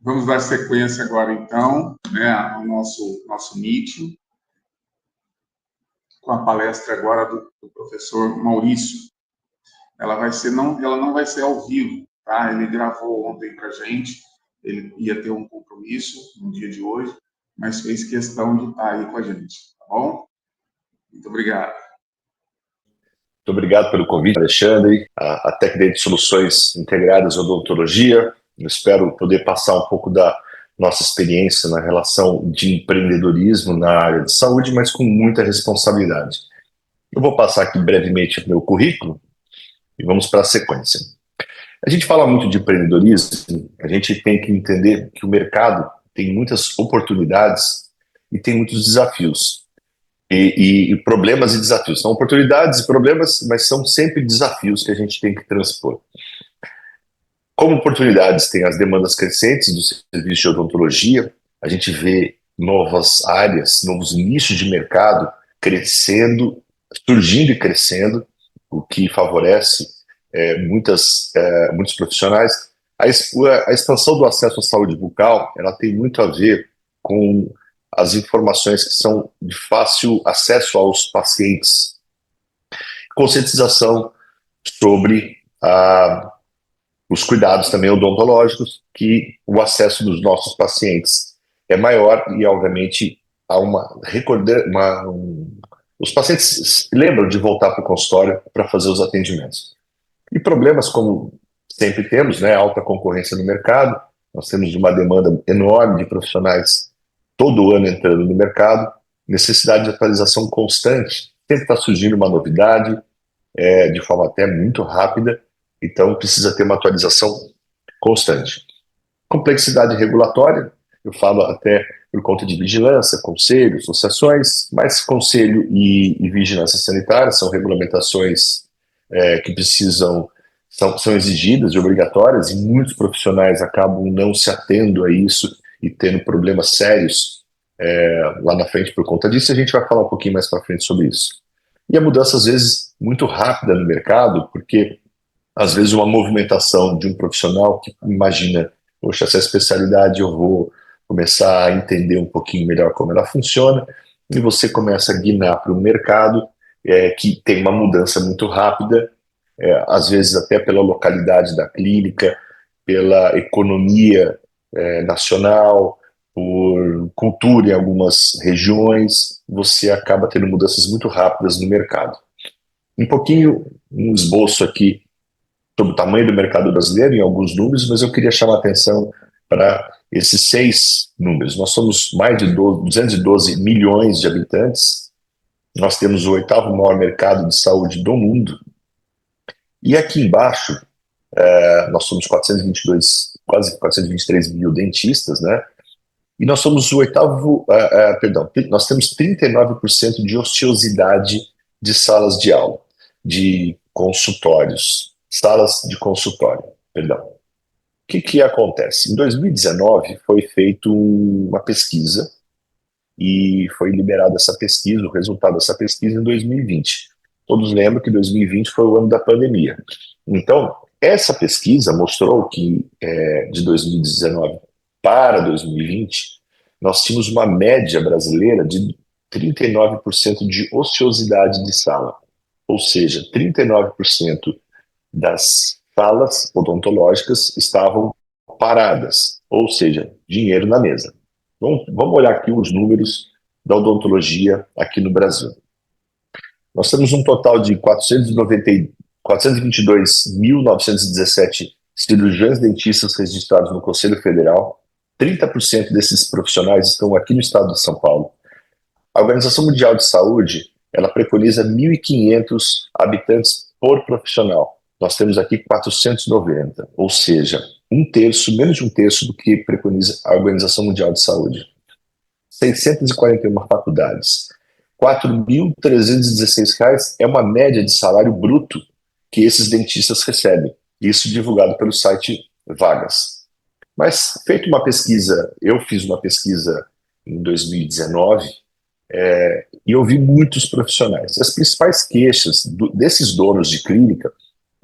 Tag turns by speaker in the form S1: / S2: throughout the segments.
S1: Vamos dar sequência agora, então, né, ao nosso meeting, com a palestra agora do professor Maurício. Ela não vai ser ao vivo, tá? Ele gravou ontem para a gente, ele ia ter um compromisso no dia de hoje, mas fez questão de estar aí com a gente, tá bom? Muito obrigado.
S2: Muito obrigado pelo convite, Alexandre. A técnica de soluções integradas odontologia. Eu espero poder passar um pouco da nossa experiência na relação de empreendedorismo na área de saúde, mas com muita responsabilidade. Eu vou passar aqui brevemente o meu currículo e vamos para a sequência. A gente fala muito de empreendedorismo, a gente tem que entender que o mercado tem muitas oportunidades e tem muitos desafios. E problemas e desafios. São oportunidades e problemas, mas são sempre desafios que a gente tem que transpor. Como oportunidades, tem as demandas crescentes do serviço de odontologia, a gente vê novas áreas, novos nichos de mercado crescendo, surgindo e crescendo, o que favorece muitos profissionais. A expansão do acesso à saúde bucal, ela tem muito a ver com as informações que são de fácil acesso aos pacientes. Conscientização sobre os cuidados também odontológicos, que o acesso dos nossos pacientes é maior e, obviamente, há os pacientes lembram de voltar para o consultório para fazer os atendimentos. E problemas como sempre temos, né, alta concorrência no mercado, nós temos uma demanda enorme de profissionais todo ano entrando no mercado, necessidade de atualização constante, sempre está surgindo uma novidade, de forma até muito rápida, então precisa ter uma atualização constante. Complexidade regulatória, eu falo até por conta de vigilância, conselho, associações, mas conselho e vigilância sanitária são regulamentações que são exigidas e obrigatórias, e muitos profissionais acabam não se atendo a isso e tendo problemas sérios lá na frente por conta disso. A gente vai falar um pouquinho mais para frente sobre isso. E a mudança, às vezes, muito rápida no mercado, porque, às vezes, uma movimentação de um profissional que imagina, poxa, essa especialidade eu vou começar a entender um pouquinho melhor como ela funciona, e você começa a guinar para um mercado que tem uma mudança muito rápida, às vezes até pela localidade da clínica, pela economia nacional, por cultura em algumas regiões, você acaba tendo mudanças muito rápidas no mercado. Um esboço aqui sobre o tamanho do mercado brasileiro em alguns números, mas eu queria chamar a atenção para esses 6 números. Nós somos mais de 212 milhões de habitantes, nós temos o 8º maior mercado de saúde do mundo, e aqui embaixo nós somos quase 423 mil dentistas, né? E nós somos o 8º, nós temos 39% de ociosidade de salas de aula, de consultórios, salas de consultório, perdão. O que acontece? Em 2019 foi feita uma pesquisa e foi liberada essa pesquisa, o resultado dessa pesquisa em 2020. Todos lembram que 2020 foi o ano da pandemia. Então, essa pesquisa mostrou que de 2019 para 2020, nós tínhamos uma média brasileira de 39% de ociosidade de sala. Ou seja, 39% das salas odontológicas estavam paradas, ou seja, dinheiro na mesa. Vamos olhar aqui os números da odontologia aqui no Brasil. Nós temos um total de 422.917 cirurgiões dentistas registrados no Conselho Federal. 30% desses profissionais estão aqui no estado de São Paulo. A Organização Mundial de Saúde, ela preconiza 1.500 habitantes por profissional. Nós temos aqui 490, ou seja, menos de um terço do que preconiza a Organização Mundial de Saúde. 641 faculdades. R$ 4.316 é uma média de salário bruto que esses dentistas recebem. Isso divulgado pelo site Vagas. Mas, feita uma pesquisa, eu fiz uma pesquisa em 2019 e ouvi muitos profissionais. As principais queixas desses donos de clínica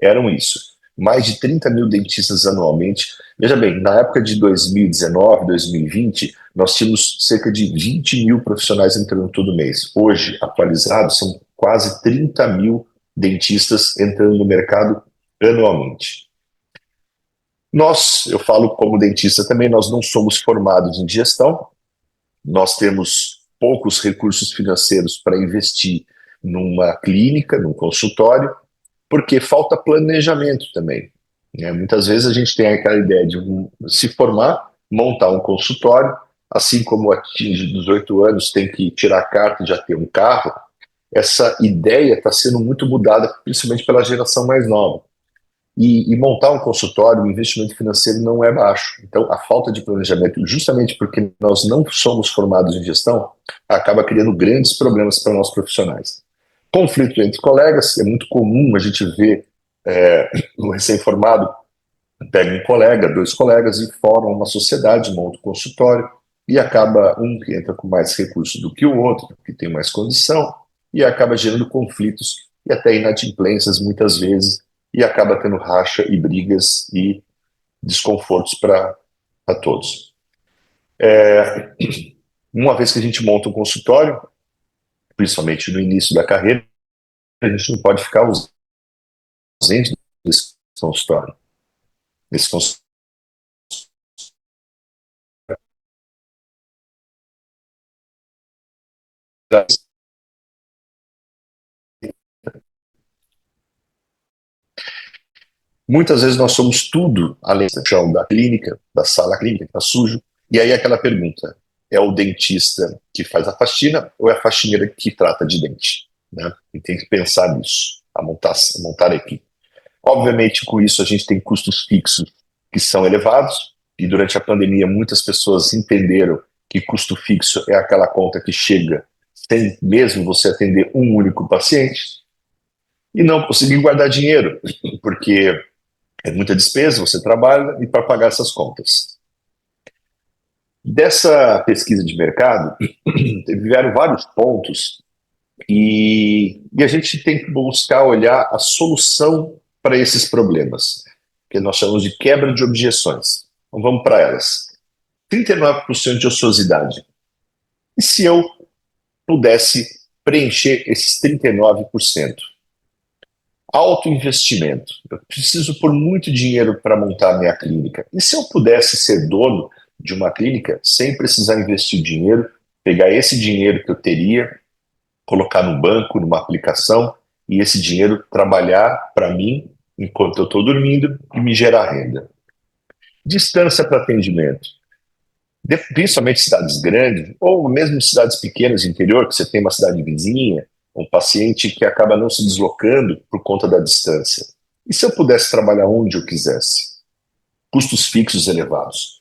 S2: eram isso. mais de 30 mil dentistas anualmente. Veja bem, na época de 2019, 2020, nós tínhamos cerca de 20 mil profissionais entrando todo mês. Hoje, atualizados, são quase 30 mil dentistas entrando no mercado anualmente. Eu falo como dentista também, nós não somos formados em gestão, nós temos poucos recursos financeiros para investir numa clínica, num consultório, porque falta planejamento também. Muitas vezes a gente tem aquela ideia de se formar, montar um consultório, assim como atinge 18 anos tem que tirar a carta e já ter um carro. Essa ideia está sendo muito mudada, principalmente pela geração mais nova. E montar um consultório, o investimento financeiro não é baixo. Então, a falta de planejamento, justamente porque nós não somos formados em gestão, acaba criando grandes problemas para nós profissionais. Conflito entre colegas, é muito comum a gente ver um recém-formado pega um colega, dois colegas e formam uma sociedade, monta um consultório, e acaba um que entra com mais recursos do que o outro, que tem mais condição, e acaba gerando conflitos e até inadimplências muitas vezes, e acaba tendo racha e brigas e desconfortos para todos. Uma vez que a gente monta um consultório, principalmente no início da carreira, a gente não pode ficar ausente desse consultório. Nesse consultório. Muitas vezes nós somos tudo além do chão da clínica, da sala clínica que está sujo. E aí aquela pergunta, é o dentista que faz a faxina ou é a faxineira que trata de dente? Né? E tem que pensar nisso, a montar a equipe. Obviamente, com isso a gente tem custos fixos que são elevados, e durante a pandemia muitas pessoas entenderam que custo fixo é aquela conta que chega sem mesmo você atender um único paciente, e não conseguir guardar dinheiro, porque é muita despesa, você trabalha e para pagar essas contas. Dessa pesquisa de mercado, vieram vários pontos e a gente tem que buscar olhar a solução para esses problemas, que nós chamamos de quebra de objeções. Então vamos para elas. 39% de ociosidade. E se eu pudesse preencher esses 39%? Alto investimento. Eu preciso pôr muito dinheiro para montar a minha clínica. E se eu pudesse ser dono de uma clínica sem precisar investir dinheiro, pegar esse dinheiro que eu teria, colocar no banco, numa aplicação, e esse dinheiro trabalhar para mim enquanto eu estou dormindo e me gerar renda. Distância para atendimento. Principalmente cidades grandes, ou mesmo cidades pequenas de interior, que você tem uma cidade vizinha, um paciente que acaba não se deslocando por conta da distância. E se eu pudesse trabalhar onde eu quisesse? Custos fixos elevados.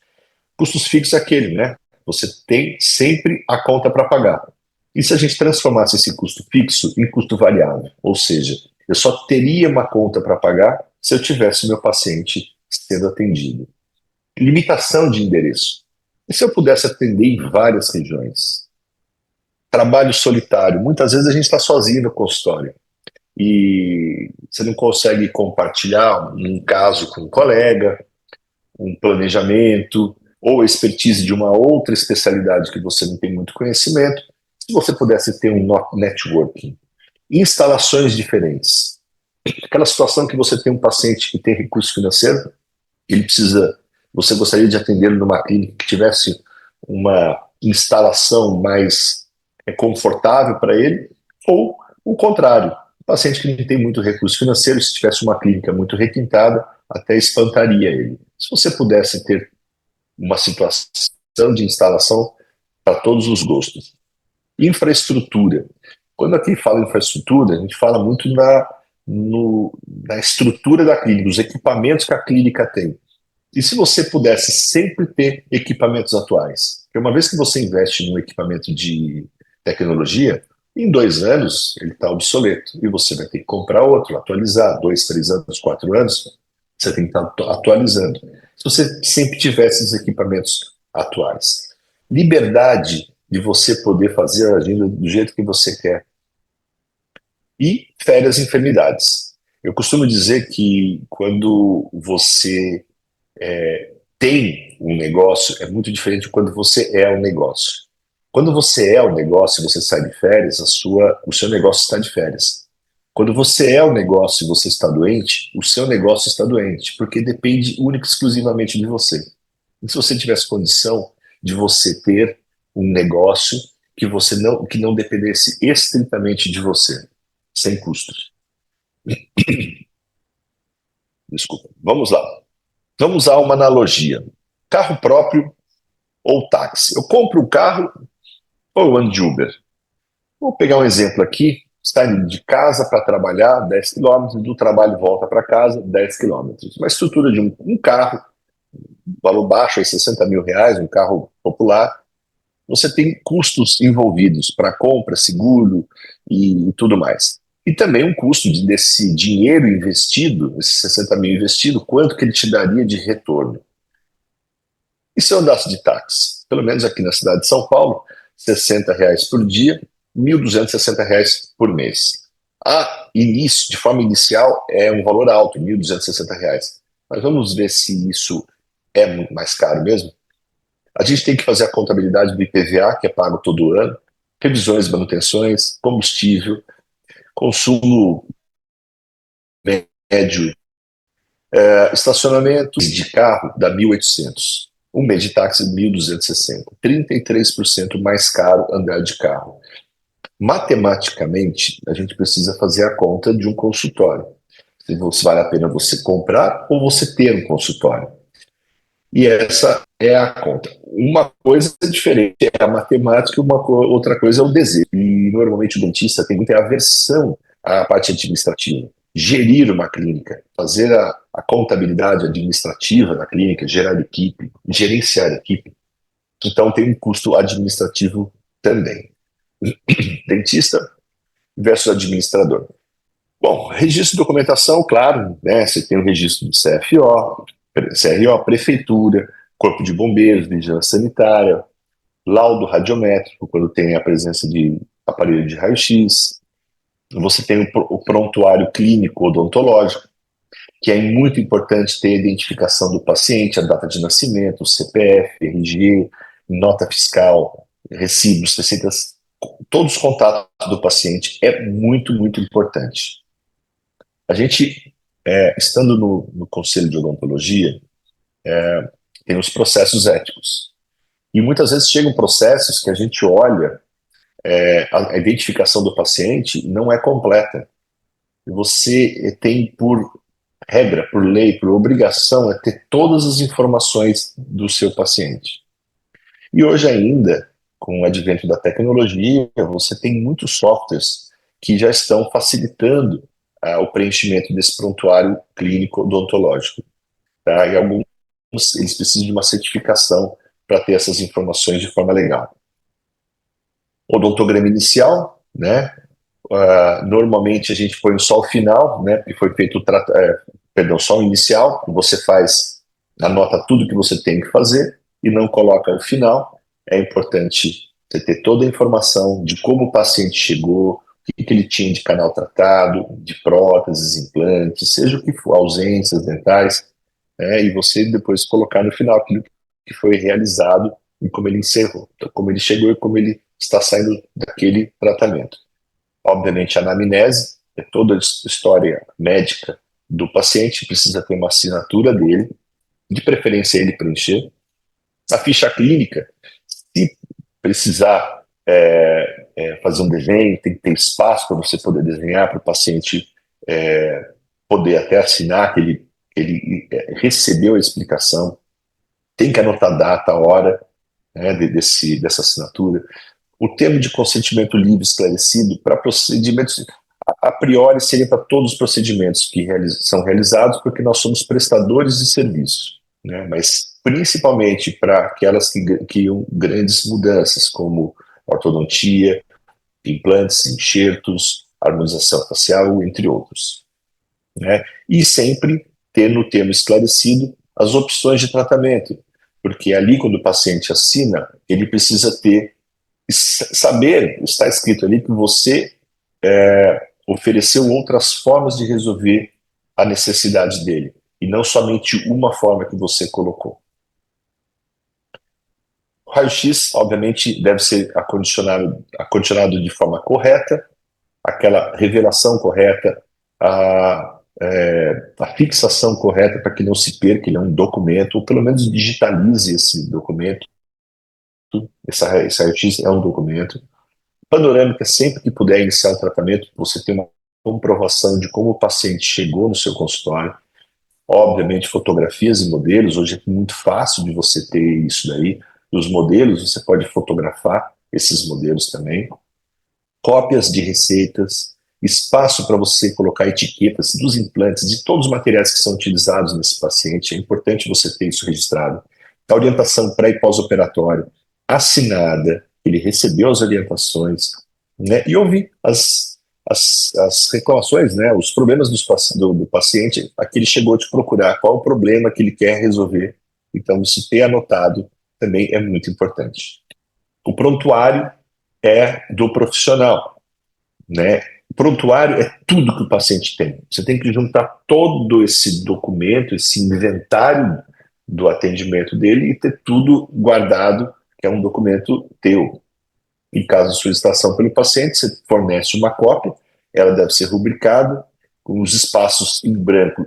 S2: Custos fixos é aquele, né? Você tem sempre a conta para pagar. E se a gente transformasse esse custo fixo em custo variável? Ou seja, eu só teria uma conta para pagar se eu tivesse meu paciente sendo atendido. Limitação de endereço. E se eu pudesse atender em várias regiões? Trabalho solitário. Muitas vezes a gente está sozinho no consultório e você não consegue compartilhar um caso com um colega, um planejamento ou expertise de uma outra especialidade que você não tem muito conhecimento. Se você pudesse ter um networking, instalações diferentes, aquela situação que você tem um paciente que tem recurso financeiro, você gostaria de atendê-lo numa clínica que tivesse uma instalação mais confortável para ele, ou o contrário, o paciente que não tem muito recurso financeiro, se tivesse uma clínica muito requintada, até espantaria ele. Se você pudesse ter uma situação de instalação para todos os gostos. Infraestrutura. Quando aqui fala infraestrutura, a gente fala muito na estrutura da clínica, dos equipamentos que a clínica tem. E se você pudesse sempre ter equipamentos atuais? Porque uma vez que você investe num equipamento de tecnologia, em 2 anos ele está obsoleto e você vai ter que comprar outro, atualizar, 2, 3 anos, 4 anos, você tem que estar atualizando. Se você sempre tivesse esses equipamentos atuais. Liberdade de você poder fazer a agenda do jeito que você quer. E férias e enfermidades. Eu costumo dizer que quando você tem um negócio, é muito diferente de quando você é o negócio. Quando você é o negócio e você sai de férias, o seu negócio está de férias. Quando você é o negócio e você está doente, o seu negócio está doente, porque depende única e exclusivamente de você. E se você tivesse condição de você ter um negócio que não dependesse estritamente de você, sem custos. Desculpa. Vamos lá. Vamos usar uma analogia. Carro próprio ou táxi. Eu compro um carro ou eu ando de Uber? Vou pegar um exemplo aqui. Está indo de casa para trabalhar 10 quilômetros, do trabalho volta para casa 10 quilômetros. Uma estrutura de um carro, valor baixo, aí 60 mil reais, um carro popular. Você tem custos envolvidos para compra, seguro e tudo mais. E também um custo desse dinheiro investido, esses 60 mil investido, quanto que ele te daria de retorno. E se eu andasse de táxi? Pelo menos aqui na cidade de São Paulo, R$ 60 por dia, R$ 1.260 por mês. De forma inicial, é um valor alto, R$ 1.260. Mas vamos ver se isso é muito mais caro mesmo. A gente tem que fazer a contabilidade do IPVA, que é pago todo ano, revisões, manutenções, combustível, consumo médio, estacionamento de carro dá 1.800. Um mês de táxi, 1.260. 33% mais caro andar de carro. Matematicamente, a gente precisa fazer a conta de um consultório. Se vale a pena você comprar ou você ter um consultório. E essa é a conta. Uma coisa é diferente, é a matemática, outra coisa é o desejo. E normalmente o dentista tem muita aversão à parte administrativa. Gerir uma clínica, fazer a contabilidade administrativa da clínica, gerar equipe, gerenciar equipe. Então tem um custo administrativo também. Dentista versus administrador. Bom, registro de documentação, claro, né? Você tem o registro do CRO, prefeitura, corpo de bombeiros, vigilância sanitária, laudo radiométrico, quando tem a presença de aparelho de raio-x. Você tem o prontuário clínico odontológico, que é muito importante ter a identificação do paciente, a data de nascimento, o CPF, RG, nota fiscal, recibos, receitas, todos os contatos do paciente é muito, muito importante. A gente, estando no Conselho de Odontologia, tem os processos éticos. E muitas vezes chegam processos que a gente olha, a identificação do paciente não é completa. Você tem por regra, por lei, por obrigação, é ter todas as informações do seu paciente. E hoje ainda, com o advento da tecnologia, você tem muitos softwares que já estão facilitando o preenchimento desse prontuário clínico odontológico. Tá? E alguns eles precisam de uma certificação para ter essas informações de forma legal. Odontograma inicial, né? Normalmente a gente põe só o final, né? Que foi feito só o inicial, que você anota tudo que você tem que fazer e não coloca o final. É importante você ter toda a informação de como o paciente chegou, o que ele tinha de canal tratado, de próteses, implantes, seja o que for, ausências dentais, e você depois colocar no final aquilo que foi realizado e como ele encerrou, então, como ele chegou e como ele está saindo daquele tratamento. Obviamente, a anamnese é toda a história médica do paciente, precisa ter uma assinatura dele, de preferência ele preencher. A ficha clínica, se precisar fazer um desenho, tem que ter espaço para você poder desenhar, para o paciente poder até assinar que ele recebeu a explicação. Tem que anotar a data, a hora, né, dessa assinatura. O termo de consentimento livre esclarecido para procedimentos, a priori seria para todos os procedimentos que são realizados, porque nós somos prestadores de serviços, né? Mas principalmente para aquelas que criam grandes mudanças, como ortodontia, implantes, enxertos, harmonização facial, entre outros, né? E sempre ter no termo esclarecido as opções de tratamento, porque ali, quando o paciente assina, ele precisa está escrito ali que você ofereceu outras formas de resolver a necessidade dele, e não somente uma forma que você colocou. O raio-x, obviamente, deve ser acondicionado de forma correta, aquela revelação correta, a fixação correta para que não se perca, ele é um documento, ou pelo menos digitalize esse documento. Esse raio-x é um documento. Panorâmica, sempre que puder iniciar o tratamento, você tem uma comprovação de como o paciente chegou no seu consultório. Obviamente, fotografias e modelos, hoje é muito fácil de você ter isso daí. Os modelos, você pode fotografar esses modelos também. Cópias de receitas, espaço para você colocar etiquetas dos implantes, de todos os materiais que são utilizados nesse paciente. É importante você ter isso registrado. A orientação pré- e pós-operatório assinada, ele recebeu as orientações, né, e ouvir as reclamações, né, os problemas do paciente, a que ele chegou te procurar, qual o problema que ele quer resolver. Então, isso ter anotado também é muito importante. O prontuário é do profissional, né? O prontuário é tudo que o paciente tem. Você tem que juntar todo esse documento, esse inventário do atendimento dele e ter tudo guardado, que é um documento teu. Em caso de solicitação pelo paciente, você fornece uma cópia, ela deve ser rubricada, com os espaços em branco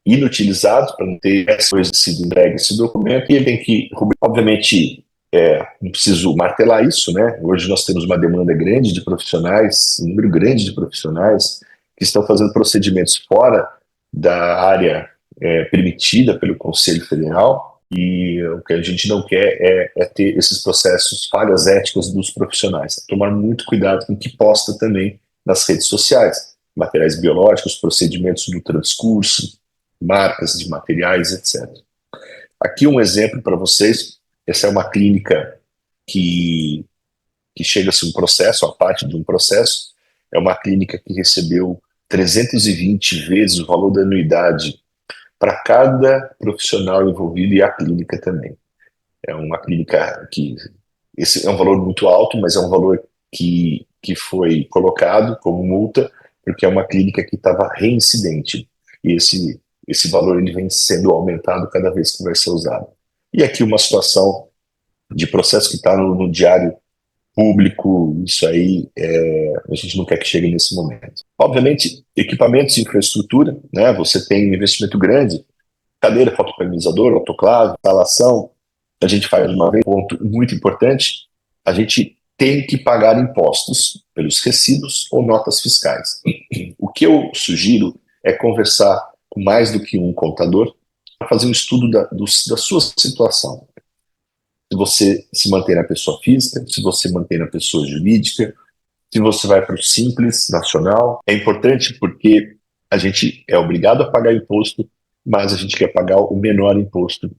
S2: inutilizados, para não ter coisa sido entregue esse documento, e ele tem que, obviamente, não preciso martelar isso, né? Hoje nós temos uma demanda grande de profissionais, um número grande de profissionais que estão fazendo procedimentos fora da área permitida pelo Conselho Federal, e o que a gente não quer é ter esses processos, falhas éticas dos profissionais. Tomar muito cuidado com o que posta também nas redes sociais, materiais biológicos, procedimentos do transcurso, marcas de materiais, etc. Aqui um exemplo para vocês. Essa é uma clínica que chega-se um processo, a parte de um processo. É uma clínica que recebeu 320 vezes o valor da anuidade para cada profissional envolvido e a clínica também. É uma clínica que, esse é um valor muito alto, mas é um valor que foi colocado como multa, porque é uma clínica que estava reincidente. E esse valor ele vem sendo aumentado cada vez que vai ser usado. E aqui uma situação de processo que está no diário público, isso aí a gente não quer que chegue nesse momento. Obviamente, equipamentos e infraestrutura, né? Você tem um investimento grande, cadeira, fotopolimizador, autoclave, instalação. A gente faz uma vez, ponto muito importante, a gente tem que pagar impostos pelos recibos ou notas fiscais. O que eu sugiro é conversar com mais do que um contador para fazer um estudo da sua situação. Se você se mantém na pessoa física, se você mantém na pessoa jurídica, se você vai para o Simples Nacional. É importante porque a gente é obrigado a pagar imposto, mas a gente quer pagar o menor imposto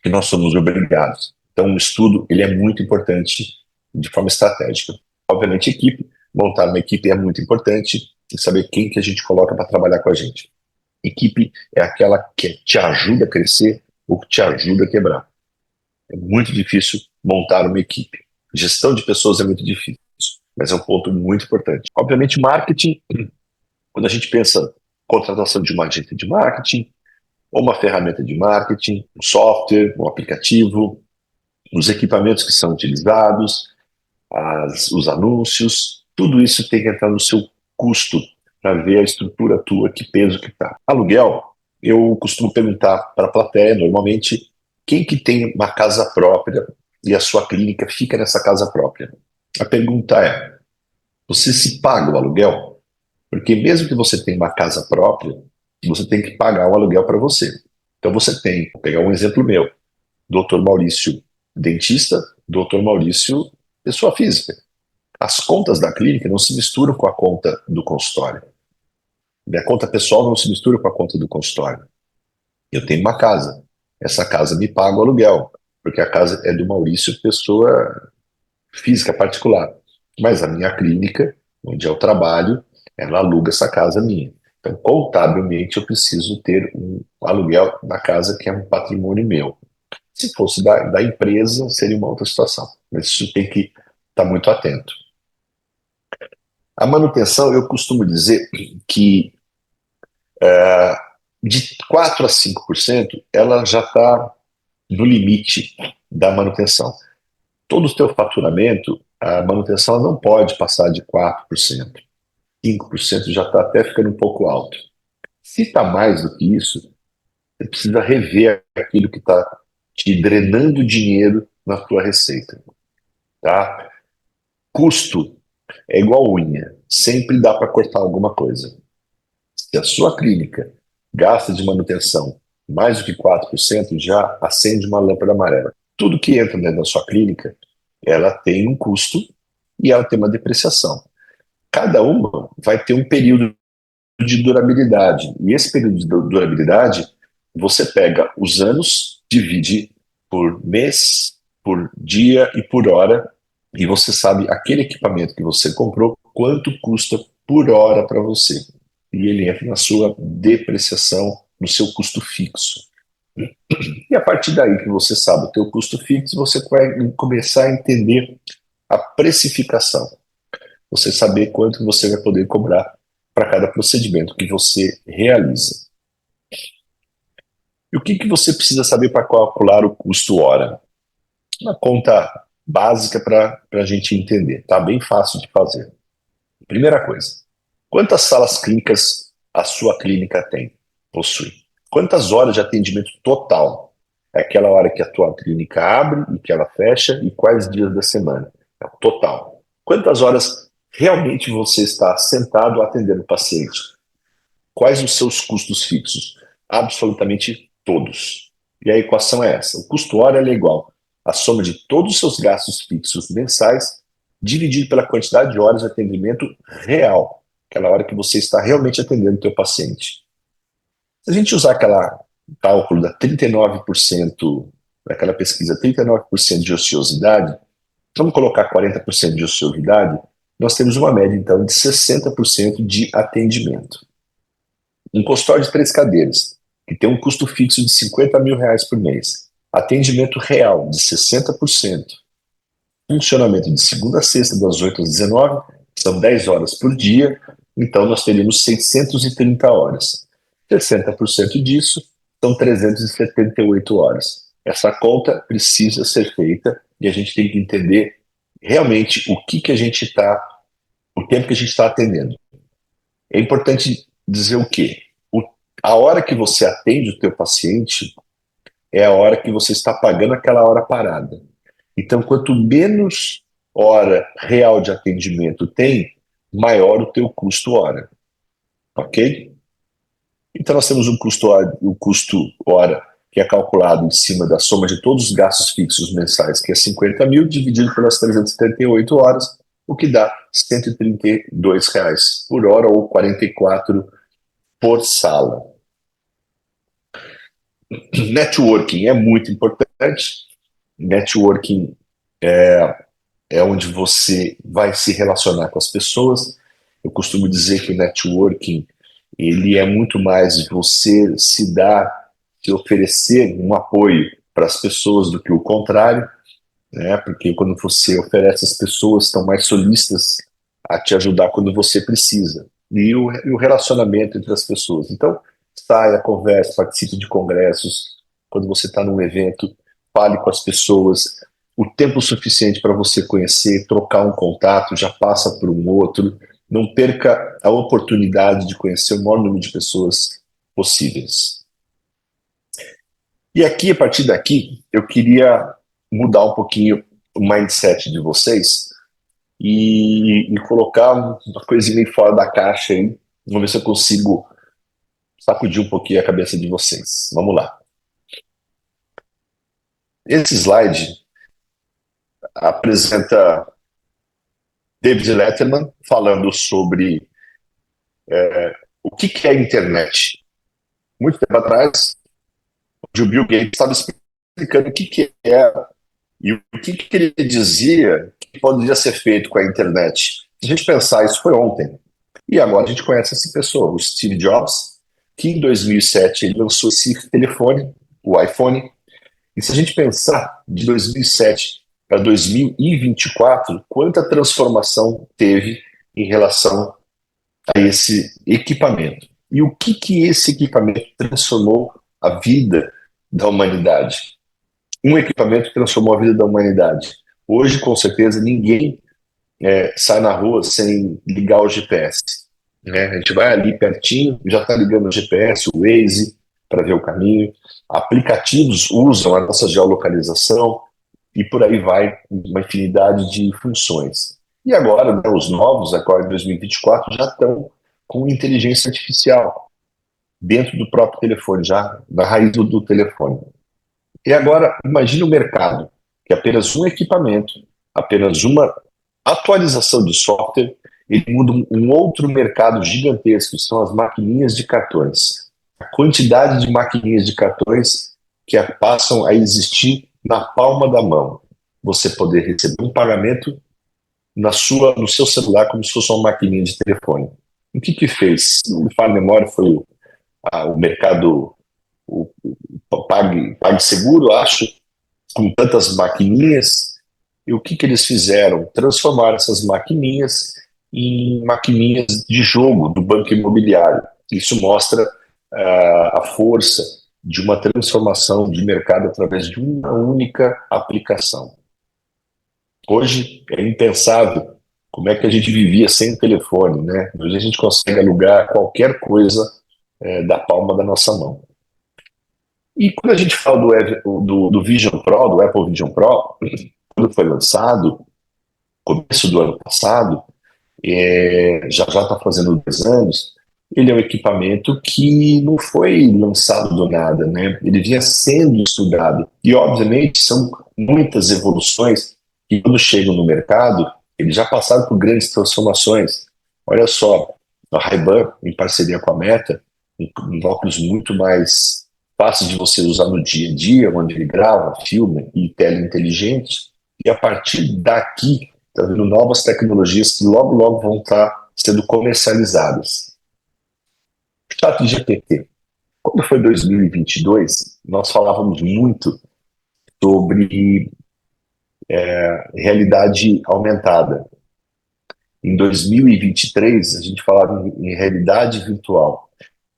S2: que nós somos obrigados. Então, o estudo ele é muito importante de forma estratégica. Obviamente, equipe, montar uma equipe é muito importante e saber quem que a gente coloca para trabalhar com a gente. Equipe é aquela que te ajuda a crescer ou que te ajuda a quebrar. É muito difícil montar uma equipe. Gestão de pessoas é muito difícil, mas é um ponto muito importante. Obviamente, marketing, quando a gente pensa contratação de um agente de marketing, ou uma ferramenta de marketing, um software, um aplicativo, os equipamentos que são utilizados, os anúncios, tudo isso tem que entrar no seu custo para ver a estrutura tua, que peso que está. Aluguel, eu costumo perguntar para a plateia, normalmente, quem que tem uma casa própria e a sua clínica fica nessa casa própria? A pergunta é, você se paga o aluguel? Porque mesmo que você tenha uma casa própria, você tem que pagar o aluguel para você. Então você tem, vou pegar um exemplo meu, Dr. Maurício, dentista, Dr. Maurício, pessoa física. As contas da clínica não se misturam com a conta do consultório. Minha conta pessoal não se mistura com a conta do consultório. Eu tenho uma casa. Essa casa me paga o aluguel, porque a casa é do Maurício, pessoa física particular. Mas a minha clínica, onde eu trabalho, ela aluga essa casa minha. Então, contabilmente, eu preciso ter um aluguel na casa que é um patrimônio meu. Se fosse da empresa, seria uma outra situação. Mas isso tem que estar muito atento. A manutenção, eu costumo dizer que de 4 a 5%, ela já está no limite da manutenção. Todo o seu faturamento, a manutenção não pode passar de 4%. 5% já está até ficando um pouco alto. Se está mais do que isso, você precisa rever aquilo que está te drenando dinheiro na tua receita. Tá? Custo é igual unha, sempre dá para cortar alguma coisa. Se a sua clínica gasta de manutenção mais do que 4%, já acende uma lâmpada amarela. Tudo que entra dentro da sua clínica, ela tem um custo e ela tem uma depreciação. Cada uma vai ter um período de durabilidade. E esse período de durabilidade, você pega os anos, divide por mês, por dia e por hora, e você sabe aquele equipamento que você comprou, quanto custa por hora para você. E ele entra na sua depreciação, no seu custo fixo. E a partir daí que você sabe o teu custo fixo, você vai começar a entender a precificação. Você saber quanto você vai poder cobrar para cada procedimento que você realiza. E o que você precisa saber para calcular o custo hora? Uma conta básica para a gente entender, tá? Bem fácil de fazer. Primeira coisa, quantas salas clínicas a sua clínica possui? Quantas horas de atendimento total? É aquela hora que a tua clínica abre e que ela fecha, e quais dias da semana? É o total. Quantas horas realmente você está sentado atendendo o paciente? Quais os seus custos fixos? Absolutamente todos. E a equação é essa. O custo hora é igual à soma de todos os seus gastos fixos mensais dividido pela quantidade de horas de atendimento real, aquela hora que você está realmente atendendo o teu paciente. Se a gente usar aquela cálculo da 39%, daquela pesquisa, 39% de ociosidade, vamos colocar 40% de ociosidade, nós temos uma média, então, de 60% de atendimento. Um consultório de 3 cadeiras, que tem um custo fixo de R$50 mil por mês, atendimento real de 60%, funcionamento de segunda a sexta, das 8 às 19, são 10 horas por dia, então nós teríamos 630 horas. 60% disso são 378 horas. Essa conta precisa ser feita e a gente tem que entender realmente o tempo que a gente está atendendo. É importante dizer o quê? A hora que você atende o teu paciente é a hora que você está pagando aquela hora parada. Então, quanto menos hora real de atendimento tem, maior o teu custo hora. Ok? Então, nós temos o custo hora que é calculado em cima da soma de todos os gastos fixos mensais, que é 50 mil, dividido pelas 378 horas, o que dá R$132 por hora, ou 44 por sala. Networking é muito importante. Networking é onde você vai se relacionar com as pessoas. Eu costumo dizer que o networking ele é muito mais você se oferecer um apoio para as pessoas do que o contrário, né? Porque quando você oferece, as pessoas estão mais solícitas a te ajudar quando você precisa. E o relacionamento entre as pessoas. Então, saia, converse, participe de congressos. Quando você está num evento, fale com as pessoas. O tempo suficiente para você conhecer, trocar um contato, já passa por um outro. Não perca a oportunidade de conhecer o maior número de pessoas possíveis. E aqui, a partir daqui, eu queria mudar um pouquinho o mindset de vocês e colocar uma coisinha meio fora da caixa aí. Vamos ver se eu consigo sacudir um pouquinho a cabeça de vocês. Vamos lá. Esse slide apresenta David Letterman falando sobre o que é a internet. Muito tempo atrás, o Bill Gates estava explicando o que é e o que ele dizia que poderia ser feito com a internet. Se a gente pensar, isso foi ontem. E agora a gente conhece essa pessoa, o Steve Jobs, que em 2007 ele lançou esse telefone, o iPhone. E se a gente pensar de 2007 para 2024, quanta transformação teve em relação a esse equipamento. E o que esse equipamento transformou a vida da humanidade? Um equipamento transformou a vida da humanidade. Hoje, com certeza, ninguém sai na rua sem ligar o GPS. Né? A gente vai ali pertinho, já está ligando o GPS, o Waze, para ver o caminho. Aplicativos usam a nossa geolocalização e por aí vai uma infinidade de funções. E agora, né, os novos, agora em 2024, já estão com inteligência artificial dentro do próprio telefone, já na raiz do telefone. E agora, imagine o mercado, que é apenas um equipamento, apenas uma atualização de software, ele muda um outro mercado gigantesco, que são as maquininhas de cartões. A quantidade de maquininhas de cartões que passam a existir na palma da mão. Você poder receber um pagamento no seu celular como se fosse uma maquininha de telefone. O que fez? Não me falo memória, foi o mercado o PagSeguro, acho, com tantas maquininhas. E o que eles fizeram? Transformaram essas maquininhas em maquininhas de jogo do banco imobiliário. Isso mostra a força de uma transformação de mercado através de uma única aplicação. Hoje é impensável como é que a gente vivia sem telefone, né? Hoje a gente consegue alugar qualquer coisa da palma da nossa mão. E quando a gente fala do Vision Pro, do Apple Vision Pro, quando foi lançado, começo do ano passado, já está fazendo 2 anos, ele é um equipamento que não foi lançado do nada, né? Ele vinha sendo estudado. E, obviamente, são muitas evoluções que, quando chegam no mercado, eles já passaram por grandes transformações. Olha só, a Ray-Ban, em parceria com a Meta, um óculos muito mais fácil de você usar no dia a dia, onde ele grava, filma e tela inteligente. E a partir daqui, está vendo novas tecnologias que logo, logo vão estar sendo comercializadas. ChatGPT. Quando foi 2022, nós falávamos muito sobre realidade aumentada. Em 2023, a gente falava em realidade virtual.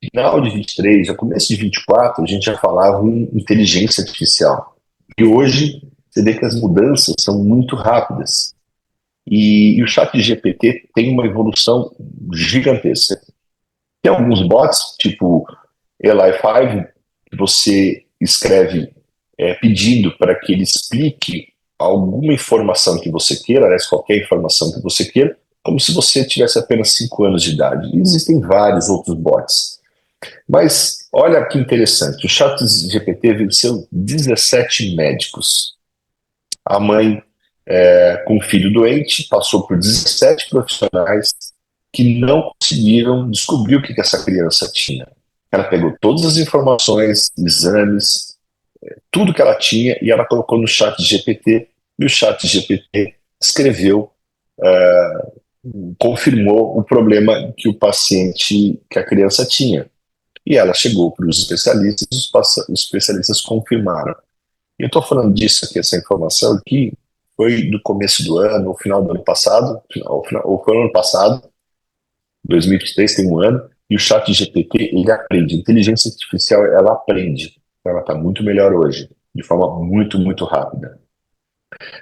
S2: Final de 23, já começo de 24, a gente já falava em inteligência artificial. E hoje, você vê que as mudanças são muito rápidas. E o ChatGPT tem uma evolução gigantesca. Tem alguns bots, tipo Eli5, que você escreve pedindo para que ele explique alguma informação que você queira, aliás, qualquer informação que você queira, como se você tivesse apenas 5 anos de idade. E existem vários outros bots. Mas olha que interessante, o ChatGPT venceu 17 médicos. A mãe, com um filho doente, passou por 17 profissionais que não conseguiram descobrir o que essa criança tinha. Ela pegou todas as informações, exames, tudo que ela tinha, e ela colocou no ChatGPT, e o ChatGPT escreveu, confirmou o problema que a criança tinha. E ela chegou para os especialistas, os especialistas confirmaram. E eu estou falando disso aqui, essa informação aqui, foi do começo do ano, ou final do ano passado, ou foi no ano passado, 2023, tem 1 ano, e o ChatGPT, ele aprende. A inteligência artificial, ela aprende. Ela está muito melhor hoje, de forma muito, muito rápida.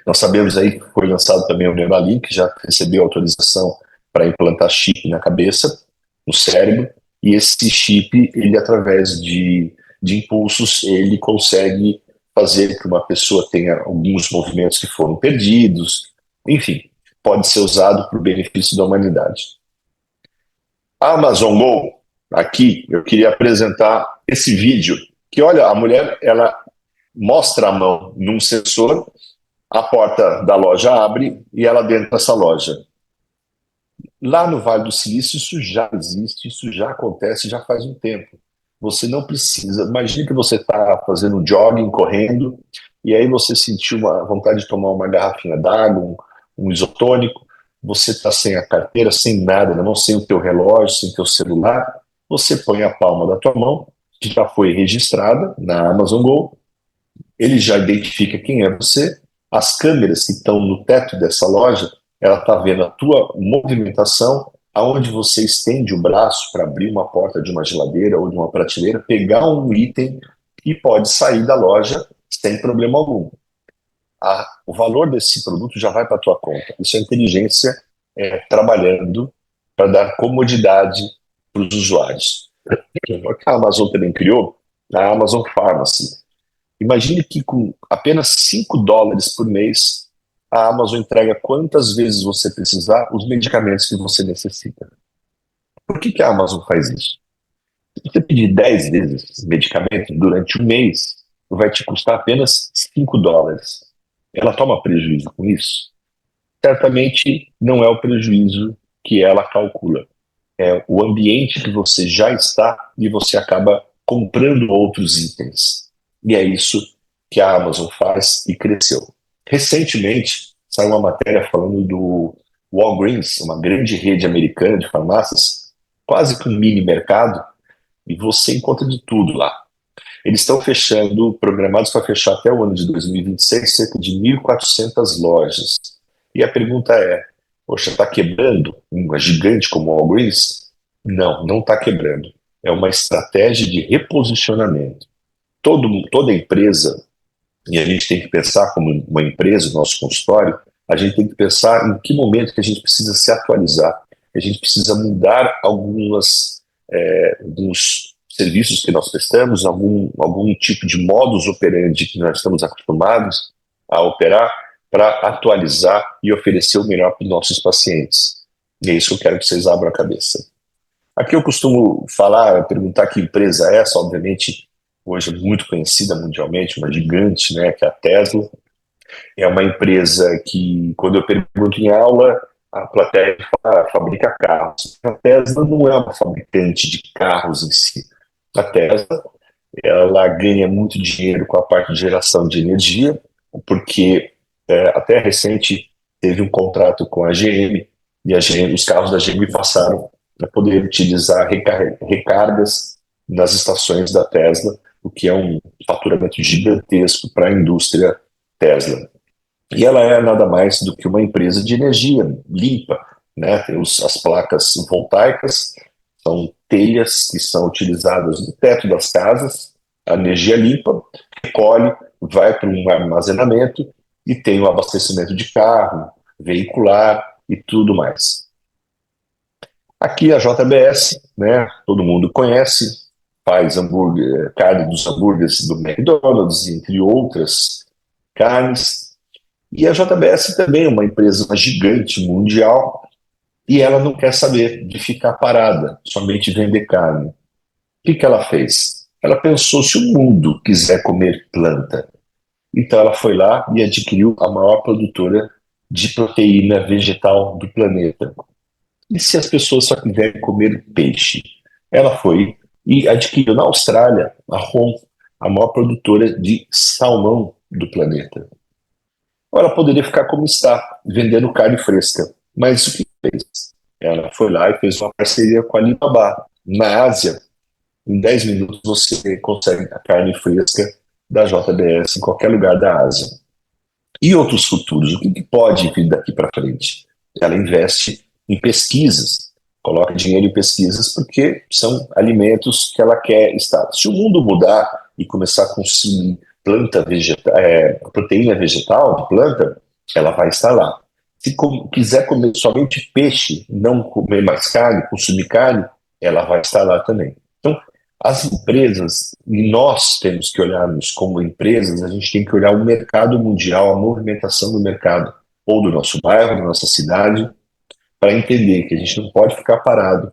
S2: Nós sabemos aí que foi lançado também o Neuralink, que já recebeu autorização para implantar chip na cabeça, no cérebro, e esse chip, ele através de impulsos, ele consegue fazer que uma pessoa tenha alguns movimentos que foram perdidos, enfim, pode ser usado para o benefício da humanidade. A Amazon Go, aqui, eu queria apresentar esse vídeo, que olha, a mulher, ela mostra a mão num sensor, a porta da loja abre e ela dentro dessa loja. Lá no Vale do Silício isso já existe, isso já acontece, já faz um tempo. Você não precisa, imagine que você está fazendo um jogging, correndo, e aí você sentiu uma vontade de tomar uma garrafinha d'água, um isotônico, você está sem a carteira, sem nada na mão, sem o teu relógio, sem o teu celular, você põe a palma da tua mão, que já foi registrada na Amazon Go, ele já identifica quem é você, as câmeras que estão no teto dessa loja, ela está vendo a tua movimentação, aonde você estende o braço para abrir uma porta de uma geladeira ou de uma prateleira, pegar um item e pode sair da loja sem problema algum. O valor desse produto já vai para a tua conta. Isso é inteligência trabalhando para dar comodidade para os usuários. O que a Amazon também criou, a Amazon Pharmacy. Imagine que com apenas $5 por mês, a Amazon entrega quantas vezes você precisar os medicamentos que você necessita. Por que a Amazon faz isso? Se você pedir 10 vezes medicamento durante um mês, vai te custar apenas $5. Ela toma prejuízo com isso? Certamente não é o prejuízo que ela calcula. É o ambiente que você já está e você acaba comprando outros itens. E é isso que a Amazon faz e cresceu. Recentemente, saiu uma matéria falando do Walgreens, uma grande rede americana de farmácias, quase que um mini mercado, e você encontra de tudo lá. Eles estão programados para fechar até o ano de 2026, cerca de 1.400 lojas. E a pergunta é, poxa, está quebrando uma gigante como a Walgreens? Não, não está quebrando. É uma estratégia de reposicionamento. Toda empresa, e a gente tem que pensar como uma empresa, nosso consultório, a gente tem que pensar em que momento que a gente precisa se atualizar, que a gente precisa mudar alguns serviços que nós prestamos, algum tipo de modus operandi que nós estamos acostumados a operar para atualizar e oferecer o melhor para os nossos pacientes. E é isso que eu quero que vocês abram a cabeça. Aqui eu costumo perguntar que empresa é essa, obviamente, hoje é muito conhecida mundialmente, uma gigante, né, que é a Tesla. É uma empresa que, quando eu pergunto em aula, a plateia fabrica carros. A Tesla não é uma fabricante de carros em si. A Tesla, ela ganha muito dinheiro com a parte de geração de energia, porque até recente teve um contrato com a GM, e os carros da GM passaram a poder utilizar recargas nas estações da Tesla, o que é um faturamento gigantesco para a indústria Tesla. E ela é nada mais do que uma empresa de energia limpa, né? Tem as placas voltaicas, são telhas que são utilizadas no teto das casas, a energia limpa, recolhe, vai para um armazenamento e tem o abastecimento de carro, veicular e tudo mais. Aqui a JBS, né, todo mundo conhece, faz carne dos hambúrgueres do McDonald's, entre outras carnes. E a JBS também é uma empresa gigante mundial e ela não quer saber de ficar parada, somente vender carne. O que ela fez? Ela pensou, se o mundo quiser comer planta, então ela foi lá e adquiriu a maior produtora de proteína vegetal do planeta. E se as pessoas só quiserem comer peixe? Ela foi e adquiriu na Austrália a ROM, a maior produtora de salmão do planeta. Ela poderia ficar como está, vendendo carne fresca. Mas o que fez? Ela foi lá e fez uma parceria com a Alibaba. Na Ásia, em 10 minutos você consegue a carne fresca da JBS em qualquer lugar da Ásia. E outros futuros? O que pode vir daqui para frente? Ela investe em pesquisas, coloca dinheiro em pesquisas porque são alimentos que ela quer estar. Se o mundo mudar e começar a consumir proteína vegetal de planta, ela vai estar lá. Se quiser comer somente peixe, não comer mais carne, consumir carne, ela vai estar lá também. Então, as empresas, e nós temos que olharmos como empresas, a gente tem que olhar o mercado mundial, a movimentação do mercado, ou do nosso bairro, da nossa cidade, para entender que a gente não pode ficar parado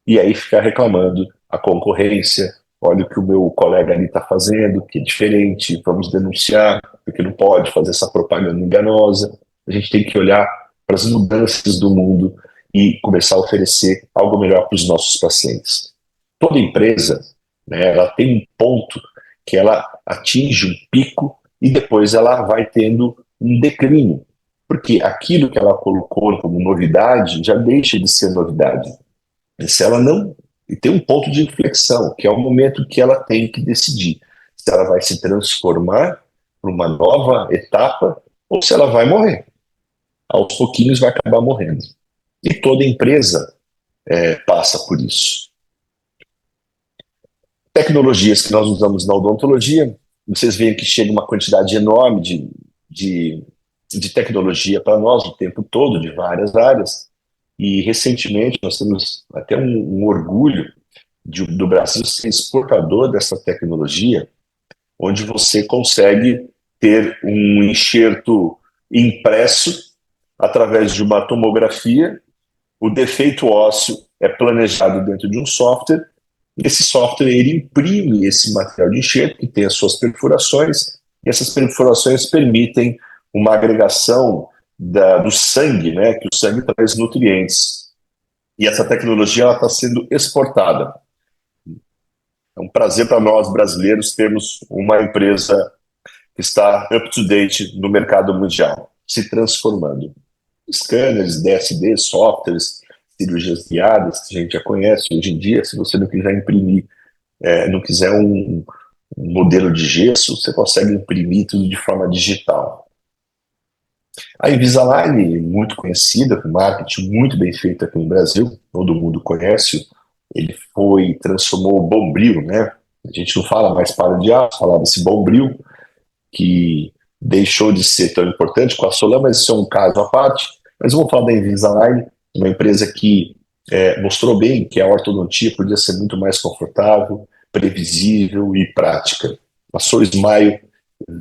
S2: e aí ficar reclamando a concorrência, olha o que o meu colega ali está fazendo, que é diferente, vamos denunciar, porque não pode fazer essa propaganda enganosa. A gente tem que olhar para as mudanças do mundo e começar a oferecer algo melhor para os nossos pacientes. Toda empresa, né, ela tem um ponto que ela atinge um pico e depois ela vai tendo um declínio, porque aquilo que ela colocou como novidade já deixa de ser novidade. E se ela não... E tem um ponto de inflexão, que é o momento que ela tem que decidir se ela vai se transformar para uma nova etapa ou se ela vai morrer. Aos pouquinhos vai acabar morrendo. E toda empresa passa por isso. Tecnologias que nós usamos na odontologia, vocês veem que chega uma quantidade enorme de tecnologia para nós o tempo todo, de várias áreas, e recentemente nós temos até um orgulho do Brasil ser exportador dessa tecnologia, onde você consegue ter um enxerto impresso através de uma tomografia, o defeito ósseo é planejado dentro de um software, esse software ele imprime esse material de enxerto, que tem as suas perfurações, e essas perfurações permitem uma agregação do sangue, né, que o sangue traz nutrientes. E essa tecnologia está sendo exportada. É um prazer para nós, brasileiros, termos uma empresa que está up-to-date no mercado mundial, se transformando. Scanners, DSD, softwares, cirurgias guiadas, que a gente já conhece hoje em dia. Se você não quiser imprimir, não quiser um modelo de gesso, você consegue imprimir tudo de forma digital. A Invisalign, muito conhecida, com marketing muito bem feito aqui no Brasil, todo mundo conhece, ele transformou o Bombril, né? A gente não fala mais para de aço, falava esse Bombril, que deixou de ser tão importante com a Solan, mas isso é um caso à parte. Mas vamos falar da Invisalign, uma empresa que mostrou bem que a ortodontia podia ser muito mais confortável, previsível e prática. A Soul Smile,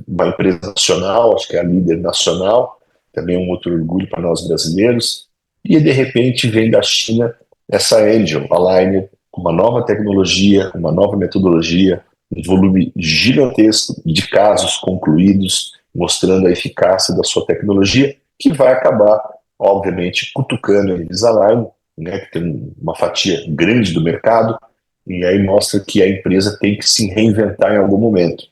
S2: uma empresa nacional, acho que é a líder nacional, também um outro orgulho para nós brasileiros, e de repente vem da China essa Angel Aligner, com uma nova tecnologia, uma nova metodologia, um volume gigantesco de casos concluídos, mostrando a eficácia da sua tecnologia, que vai acabar, obviamente, cutucando a Invisalign, né, que tem uma fatia grande do mercado, e aí mostra que a empresa tem que se reinventar em algum momento.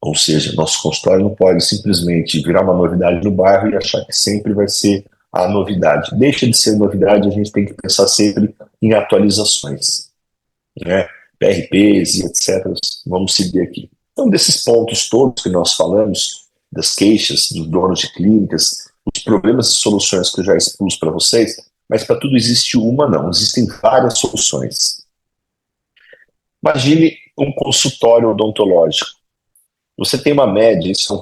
S2: Ou seja, nosso consultório não pode simplesmente virar uma novidade no bairro e achar que sempre vai ser a novidade. Deixa de ser novidade, a gente tem que pensar sempre em atualizações, né? PRPs e etc. Vamos seguir aqui. Então, desses pontos todos que nós falamos, das queixas dos donos de clínicas, os problemas e soluções que eu já expus para vocês, mas para tudo existe uma não, existem várias soluções. Imagine um consultório odontológico. Você tem uma média, isso são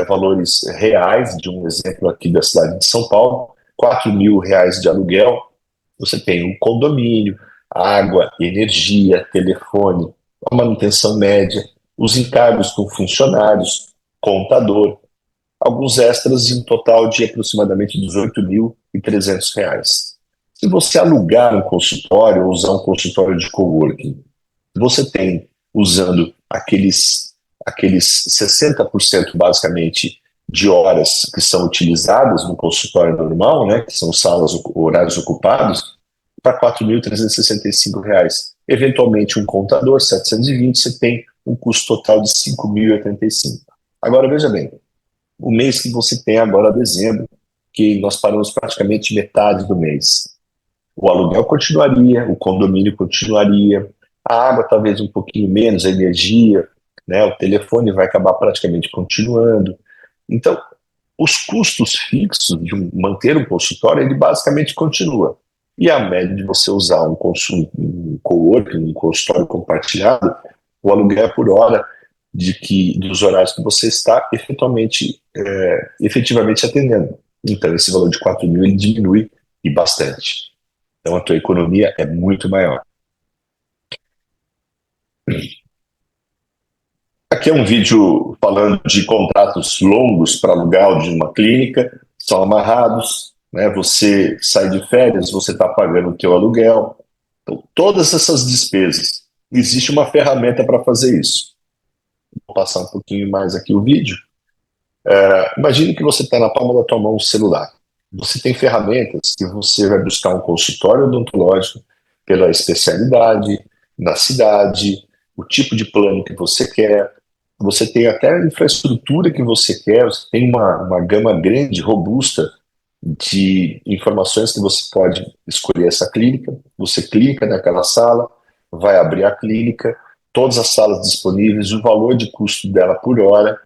S2: valores reais, de um exemplo aqui da cidade de São Paulo, R$ 4.000 de aluguel, você tem um condomínio, água, energia, telefone, a manutenção média, os encargos com funcionários, contador, alguns extras em um total de aproximadamente R$ 18.300. Se você alugar um consultório ou usar um consultório de coworking, você tem, usando aqueles 60% basicamente de horas que são utilizadas no consultório normal, né, que são horários ocupados, para R$ 4.365. Eventualmente um contador, 720, você tem um custo total de R$ 5.085. Agora veja bem, o mês que você tem agora, dezembro, que nós paramos praticamente metade do mês. O aluguel continuaria, o condomínio continuaria, a água talvez um pouquinho menos, a energia, né, o telefone vai acabar praticamente continuando. Então, os custos fixos de manter um consultório, ele basicamente continua. E a média de você usar um coworking, um consultório compartilhado, o aluguel é por hora dos horários que você está efetivamente atendendo. Então, esse valor de 4.000 ele diminui e bastante. Então, a tua economia é muito maior. Aqui é um vídeo falando de contratos longos para aluguel de uma clínica, são amarrados, né? Você sai de férias, você está pagando o teu aluguel. Então, todas essas despesas, existe uma ferramenta para fazer isso. Vou passar um pouquinho mais aqui o vídeo. Imagine que você está na palma da tua mão o celular. Você tem ferramentas que você vai buscar um consultório odontológico pela especialidade, na cidade, o tipo de plano que você quer. Você tem até a infraestrutura que você quer, você tem uma gama grande, robusta de informações que você pode escolher essa clínica. Você clica naquela sala, vai abrir a clínica, todas as salas disponíveis, o valor de custo dela por hora.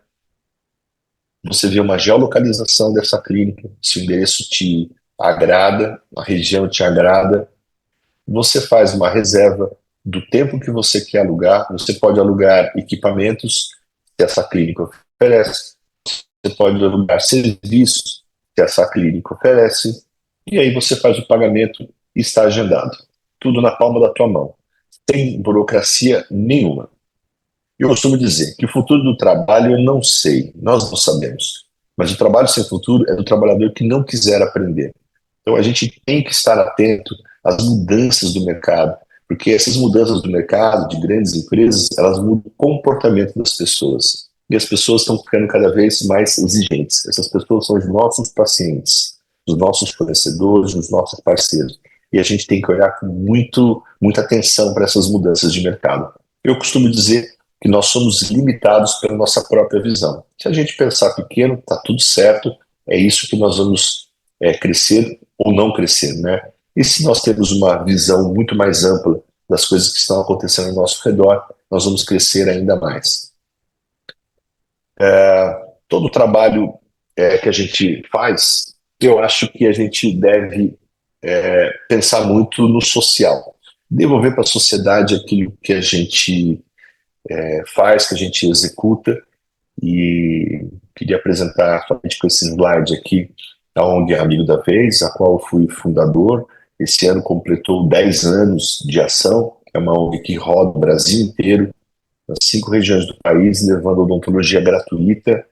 S2: Você vê uma geolocalização dessa clínica, se o endereço te agrada, a região te agrada. você faz uma reserva do tempo que você quer alugar, você pode alugar equipamentos que essa clínica oferece, você pode alugar serviços que essa clínica oferece, e aí você faz o pagamento e está agendado. Tudo na palma da tua mão, sem burocracia nenhuma. Eu costumo dizer que o futuro do trabalho eu não sei, nós não sabemos, mas o trabalho sem futuro é do trabalhador que não quiser aprender. Então a gente tem que estar atento às mudanças do mercado, porque essas mudanças do mercado, de grandes empresas, elas mudam o comportamento das pessoas. E as pessoas estão ficando cada vez mais exigentes. Essas pessoas são os nossos pacientes, os nossos fornecedores, os nossos parceiros. E a gente tem que olhar com muita atenção para essas mudanças de mercado. Eu costumo dizer que nós somos limitados pela nossa própria visão. Se a gente pensar pequeno, está tudo certo, é isso que nós vamos crescer ou não crescer, né? E se nós temos uma visão muito mais ampla das coisas que estão acontecendo ao nosso redor, nós vamos crescer ainda mais. Todo o trabalho que a gente faz, eu acho que a gente deve pensar muito no social. Devolver para a sociedade aquilo que a gente faz, que a gente executa, e queria apresentar somente com esse slide aqui a ONG Amigo da Vez, a qual eu fui fundador. Esse ano completou 10 anos de ação, é uma ONG que roda o Brasil inteiro, nas 5 regiões do país, levando odontologia gratuita,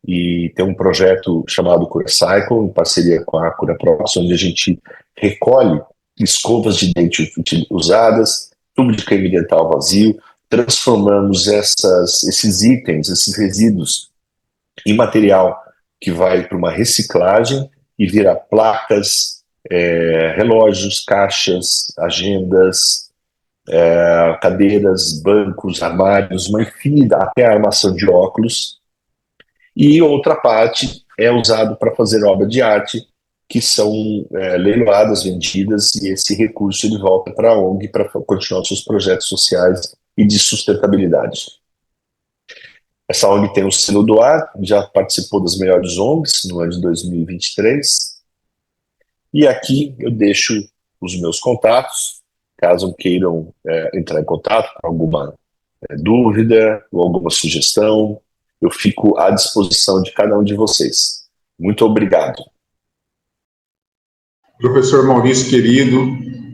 S2: e tem um projeto chamado CuraCycle, em parceria com a CuraProx, onde a gente recolhe escovas de dente usadas, tubo de creme dental vazio, transformamos esses itens, esses resíduos, em material que vai para uma reciclagem e vira placas, relógios, caixas, agendas, cadeiras, bancos, armários, uma infinidade, até a armação de óculos. E outra parte é usado para fazer obra de arte, que são leiloadas, vendidas, e esse recurso ele volta para a ONG para continuar os seus projetos sociais e de sustentabilidade. Essa ONG tem o selo do ar, já participou das melhores ONGs no ano de 2023. E aqui eu deixo os meus contatos, caso queiram entrar em contato com alguma dúvida ou alguma sugestão, eu fico à disposição de cada um de vocês. Muito obrigado.
S1: Professor Maurício, querido,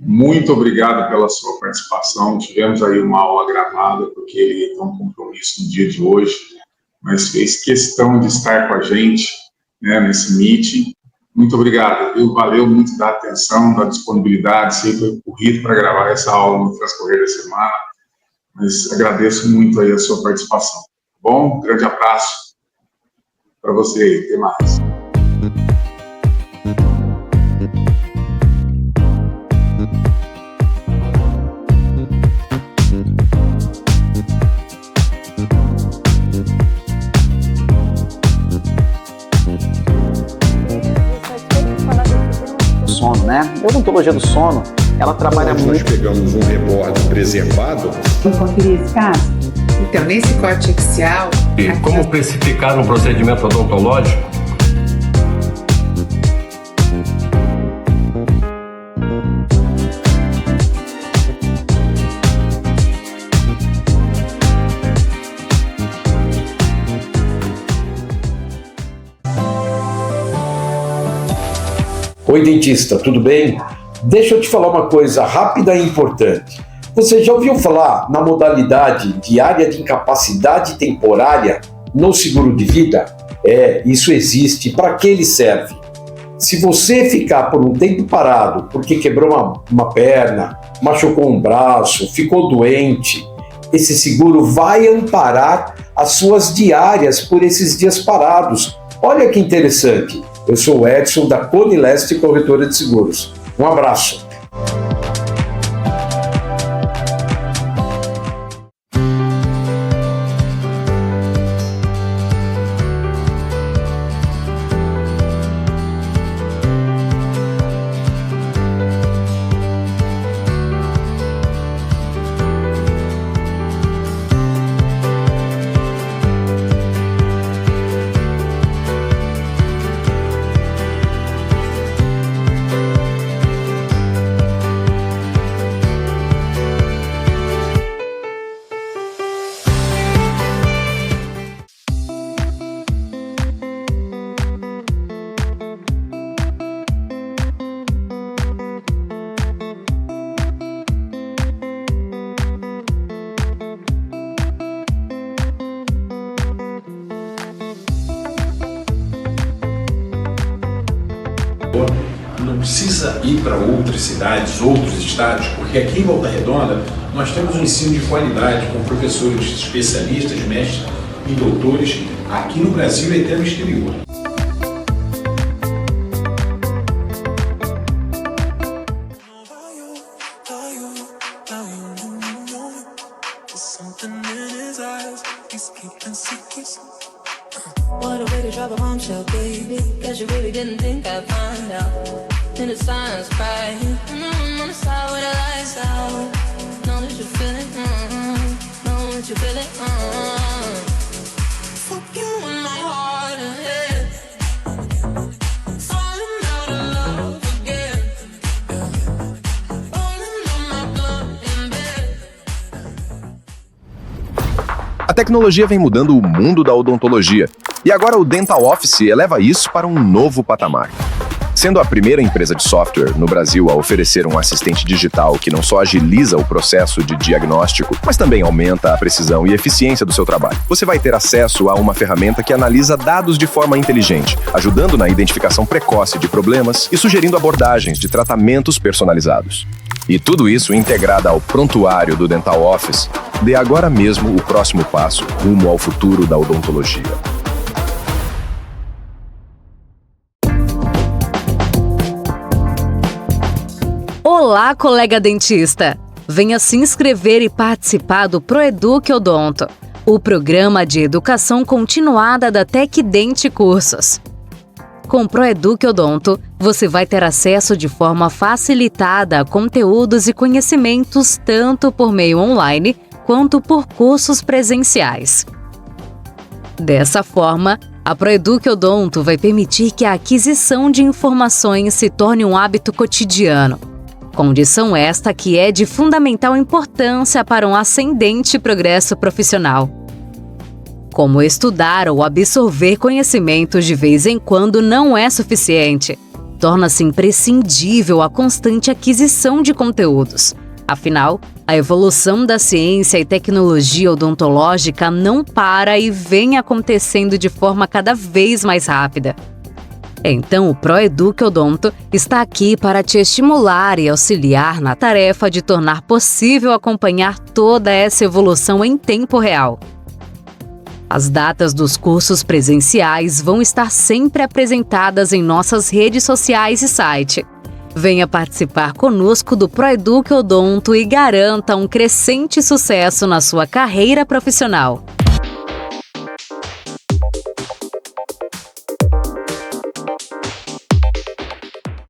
S1: muito obrigado pela sua participação. Tivemos aí uma aula gravada, porque ele tem um compromisso no dia de hoje, mas fez questão de estar com a gente, né, nesse meeting. Muito obrigado, viu? Valeu muito da atenção, da disponibilidade, sempre corrido para gravar essa aula no transcorrer da semana, mas agradeço muito aí a sua participação. Tá bom? Um grande abraço para você aí. Até mais.
S3: Sono, né? A odontologia do sono, ela trabalha muito.
S4: Nós pegamos um rebordo preservado.
S5: Vamos conferir esse caso?
S6: Então, nesse corte axial...
S7: E como especificar um procedimento odontológico?
S4: Oi, dentista, tudo bem? Deixa eu te falar uma coisa rápida e importante. Você já ouviu falar na modalidade de área de incapacidade temporária no seguro de vida? Isso existe. Para que ele serve? Se você ficar por um tempo parado porque quebrou uma perna, machucou um braço, ficou doente, esse seguro vai amparar as suas diárias por esses dias parados. Olha que interessante. Eu sou o Edson da Cone Leste Corretora de Seguros. Um abraço.
S5: Não precisa ir para outras cidades, outros estados, porque aqui em Volta Redonda nós temos um ensino de qualidade com professores especialistas, mestres e doutores aqui no Brasil e até no exterior.
S8: What a way to drop a bombshell, baby. Guess you really didn't think I'd find out. In the silence, crying. On the side with the lights out. Know that you feel it, know that you feel it, Fuck you in my heart and head. Falling out of love again. Falling on my blood in bed.
S9: A tecnologia vem mudando o mundo da odontologia. E agora o Dental Office eleva isso para um novo patamar. Sendo a primeira empresa de software no Brasil a oferecer um assistente digital que não só agiliza o processo de diagnóstico, mas também aumenta a precisão e eficiência do seu trabalho. Você vai ter acesso a uma ferramenta que analisa dados de forma inteligente, ajudando na identificação precoce de problemas e sugerindo abordagens de tratamentos personalizados. E tudo isso integrado ao prontuário do Dental Office, dê agora mesmo o próximo passo rumo ao futuro da odontologia.
S10: Olá, colega dentista! Venha se inscrever e participar do Proeduc Odonto, o programa de educação continuada da Tecdent Cursos. Com o Proeduc Odonto, você vai ter acesso de forma facilitada a conteúdos e conhecimentos tanto por meio online quanto por cursos presenciais. Dessa forma, a Proeduc Odonto vai permitir que a aquisição de informações se torne um hábito cotidiano. Condição esta que é de fundamental importância para um ascendente progresso profissional. Como estudar ou absorver conhecimentos de vez em quando não é suficiente. Torna-se imprescindível a constante aquisição de conteúdos. Afinal, a evolução da ciência e tecnologia odontológica não para e vem acontecendo de forma cada vez mais rápida. Então, o Proeduc Odonto está aqui para te estimular e auxiliar na tarefa de tornar possível acompanhar toda essa evolução em tempo real. As datas dos cursos presenciais vão estar sempre apresentadas em nossas redes sociais e site. Venha participar conosco do Proeduc Odonto e garanta um crescente sucesso na sua carreira profissional.